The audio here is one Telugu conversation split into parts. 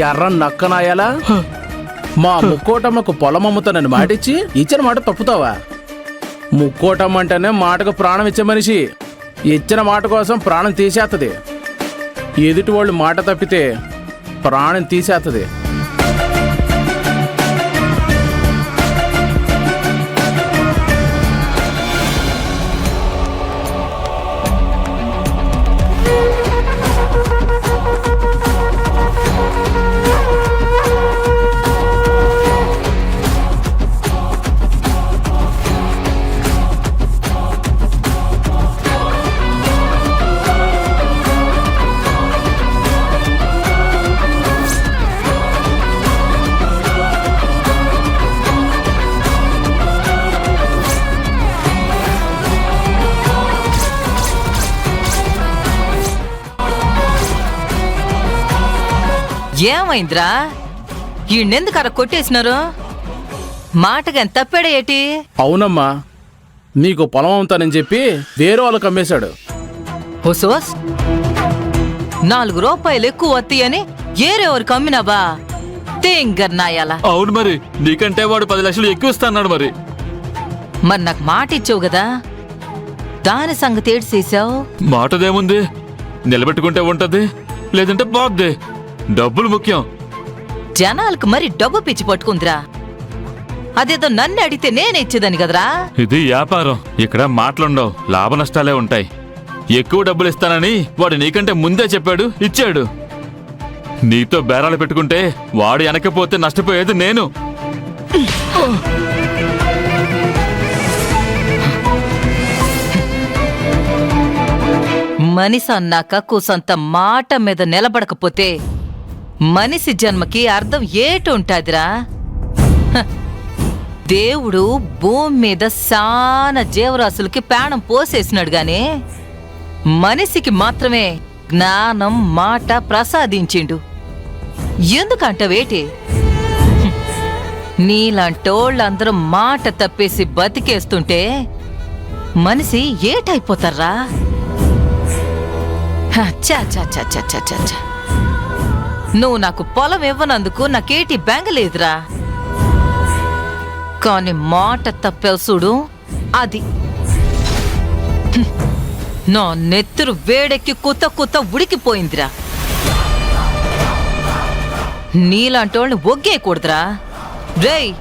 ఎర్ర నక్కనాయాలా మా ముక్కోటమ్మకు పొలం అమ్ముతానని మాటిచ్చి ఇచ్చిన మాట తప్పుతావా? ముక్కోటమ్మ అంటేనే మాటకు ప్రాణం ఇచ్చే మనిషి. ఇచ్చిన మాట కోసం ప్రాణం తీసేస్తుంది. ఎదుటి వాళ్ళు మాట తప్పితే ప్రాణం తీసేస్తుంది. ఏమైందిరా? ఈయనెందుకు అలా కొట్టేసినారు? మాటగా తప్పాడా ఏటి? అవునమ్మా, నీకు పొలం అమ్ముతానని చెప్పి వేరే వాళ్ళకి అమ్మేశాడు. హుసోస్ 4 రూపాయలు ఎక్కువ వస్తాయని ఏరెవరికి అమ్మినావా? తెంగర్నాయాలా. అవును, మరి నీకంటే వాడు 10 లక్షలు ఎక్కువ ఇస్తాన్నాడు. మరి నాకు మాట ఇచ్చావు కదా, దాని సంగతి ఏడు చేసావు? మాటదేముంది, నిలబెట్టుకుంటే ఉంటది, లేదంటే బాగుంది. డబ్బులు ముఖ్యం. జనాలకు మరి డబ్బు పిచ్చి పట్టుకుందిరా. అదేదో నన్ను అడిగితే నేనే ఇచ్చేదాన్ని కదరా. ఇది వ్యాపారం, ఇక్కడ మాటలుండవు, లాభ నష్టాలే ఉంటాయి. ఎక్కువ డబ్బులు ఇస్తానని వాడు నీకంటే ముందే చెప్పాడు, ఇచ్చాడు. నీతో బేరాలు పెట్టుకుంటే వాడు వెనకపోతే నష్టపోయేది నేను. మనిషి అన్నాక కూసంత మాట మీద నిలబడకపోతే మనిషి జన్మకి అర్థం ఏటుంటాదిరా? దేవుడు భూమి మీద చాలా జీవరాశులకి ప్రాణం పోసేసినాడు గాని మనిషికి మాత్రమే జ్ఞానం మాట ప్రసాదించిండు. ఎందుకంటవేటి? నీలాంటోళ్ళందరూ మాట తప్పేసి బతికేస్తుంటే మనిషి ఏటైపోతారా? చా చా చా చా చా చా చా. నువ్వు నాకు పొలం ఇవ్వనందుకు నాకేటి బెంగలేదురా. కానీ మాట తప్పావు చూడు, అది నా నెత్తురు వేడెక్కి కుత్త కుత్త ఉడికిపోయిందిరా. నీలాంటోళ్ళని ఒగ్గేయకూడదురా. రేయ్,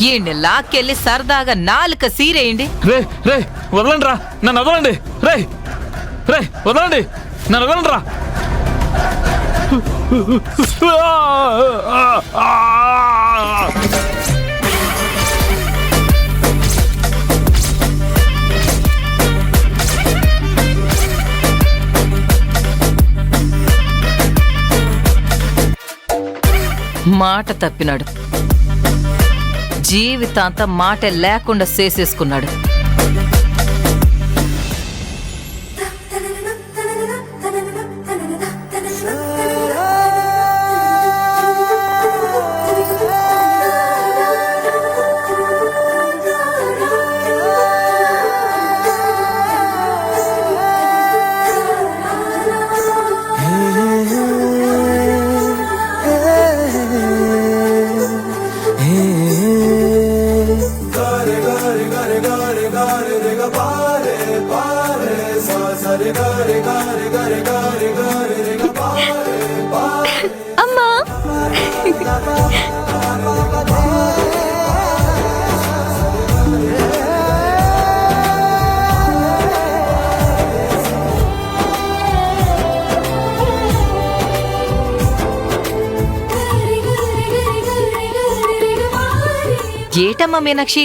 ఈయన్ని లాక్కెళ్ళి సరదాగా 4 సీరేయండి. రే రే వదలండి రా, నన్ను వదలండి. రే రే వదలండి, నన్ను వదలండి రా. మాట తప్పినాడు, జీవితాంతం మాట లేకుండా చేసేసుకున్నాడు. అమ్మా, ఏటమ్మా మీనాక్షి,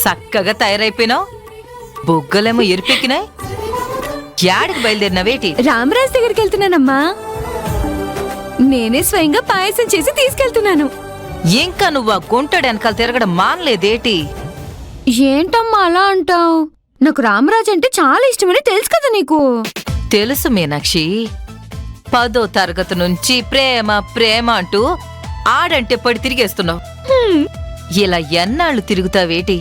చక్కగా తయారైపోయినావు. బొగ్గలేమో ఎరిపెక్కినాయి. యాడికి బయలుదేరినవేటి? రామరాజ్ దగ్గరికి వెళ్తున్నానమ్మా. నేనే స్వయంగా పాయసం చేసి తీసుకెళ్తున్నాను. ఇంకా నువ్వు ఆ గుంటడి వెనకాల తిరగడం మానలేదేటి? ఏంటమ్మా అలా అంటావు? నాకు రామరాజ్ అంటే చాలా ఇష్టమని తెలుసు కదా నీకు. తెలుసు మీనాక్షి, 10వ తరగతి నుంచి ప్రేమ ప్రేమ అంటూ ఆడంటే పడి తిరిగేస్తున్నావు. ఇలా ఎన్నాళ్ళు తిరుగుతావేటి?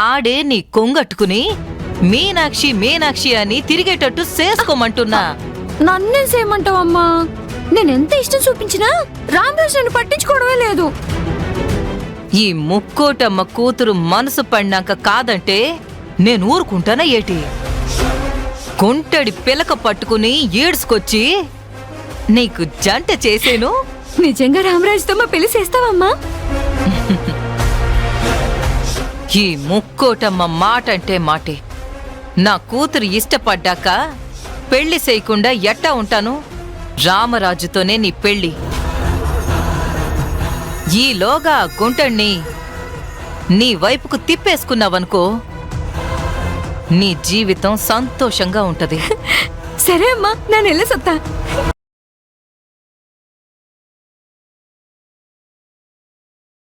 ఆడే నీ కొంగట్టుకుని మీనాక్షి మీనాక్షి అని తిరిగేటట్టు చేసుకోమంటున్నా. నన్నేం చేయమంటావమ్మా? నేనెంత ఇష్టం చూపించినా రామరాజు నన్ను పట్టించుకోవడమే లేదు. ఈ ముక్కోటమ్మ కూతురు మనసు పడినాక కాదంటే నేను ఊరుకుంటానా ఏటి? కుంటడి పిలక పట్టుకుని ఈడ్చుకొచ్చి నీకు జంట చేసేను. నిజంగా రామరాజుతో మా పెళ్లి చేస్తావమ్మా? ఈ ముక్కోటమ్మ మాట అంటే మాటే. నా కూతురు ఇష్టపడ్డాక పెళ్లి చేయకుండా ఎట్టా ఉంటాను? రామరాజుతోనే నీ పెళ్లి. ఈలోగా గుంటణ్ణి నీ వైపుకు తిప్పేసుకున్నావనుకో, నీ జీవితం సంతోషంగా ఉంటది. సరే అమ్మా, నేను వెళ్ళేసొత్తా.